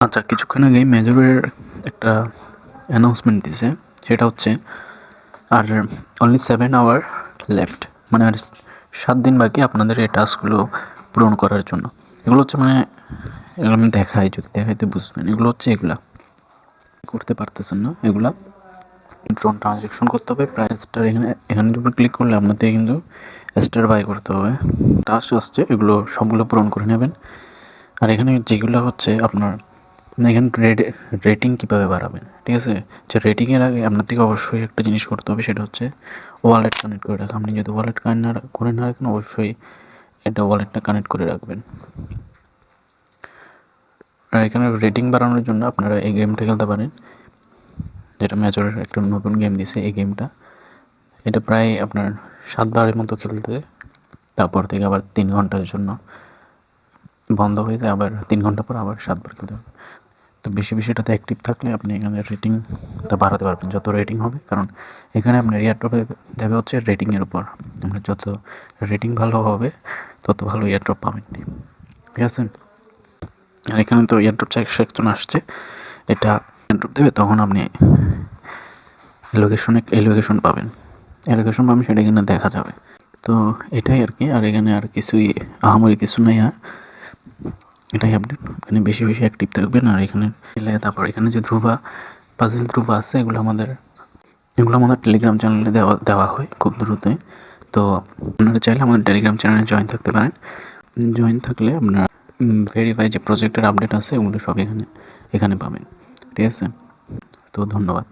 আচ্ছা, কিছুক্ষণ আগেই মেজরের একটা অ্যানাউন্সমেন্ট দিছে, সেটা হচ্ছে আর অনলি 7 আওয়ার লেফট, মানে আর 7 দিন বাকি আপনাদের এই টাস্কগুলো পূরণ করার জন্য। এগুলো হচ্ছে মানে এগুলো আমি দেখাই, যদি দেখাইতে বুঝবেন। এগুলো হচ্ছে এগুলা করতে পারতেছেন না, এগুলা ড্রোন ট্রানজ্যাকশন করতে হবে। প্রাইসটার এখানের উপর ক্লিক করলে আপনাদের কিন্তু স্টার বাই করতে হবে। টাস্ক আসছে, এগুলো সবগুলো পূরণ করে নেবেন। আর এখানে যেগুলো হচ্ছে আপনার এখানে রেটিং কীভাবে বাড়াবেন, ঠিক আছে? যে রেটিংয়ের আগে আপনার থেকে অবশ্যই একটা জিনিস করতে হবে, সেটা হচ্ছে ওয়ালেট কানেক্ট করে রাখা। আপনি যদি ওয়ালেট কানেক্ট করে না রাখেন, অবশ্যই এটা ওয়ালেটটা কানেক্ট করে রাখবেন। আর এখানে রেটিং বাড়ানোর জন্য আপনারা এই গেমটা খেলতে পারেন, যেটা মেজরের একটা নতুন গেম দিছে। এই গেমটা এটা প্রায় আপনার 7 বারের মতো খেলতে, তারপর থেকে আবার 3 ঘন্টার জন্য বন্ধ হয়ে যায়, আবার 3 ঘন্টা পর আবার 7 বার খেলতে হবে। তো বেশি বেশি এটাতে অ্যাক্টিভ থাকলে আপনি এখানে রেটিংটা বাড়াতে পারবেন, যত রেটিং হবে। কারণ এখানে আপনার এয়ারড্রপে দেবে হচ্ছে রেটিংয়ের উপর। আপনার যত রেটিং ভালো হবে তত ভালো এয়ারড্রপ পাবেন, ঠিক আছে? আর এখানে তো এয়ারড্রপ সেকশন আসছে, এটা এয়ারড্রপ দেবে তখন আপনি এলোকেশন পাবেন, সেটা এখানে দেখা যাবে। তো এটাই আর কি। আর এখানে আর কিছুই আহামরি কিছু নাই। আর এটাই আপডেট। এখানে বেশি বেশি অ্যাক্টিভ থাকবেন। আর এখানে তারপর এখানে যে পাজল ধ্রুবা আছে, এগুলো আমাদের টেলিগ্রাম চ্যানেলে দেওয়া হয় খুব দ্রুতই। তো আপনারা চাইলে আমাদের টেলিগ্রাম চ্যানেলে জয়েন থাকতে পারেন। জয়েন থাকলে আপনারা ভেরিফাই যে প্রজেক্টের আপডেট আছে, ওগুলো সব এখানে পাবেন, ঠিক আছে? তো ধন্যবাদ।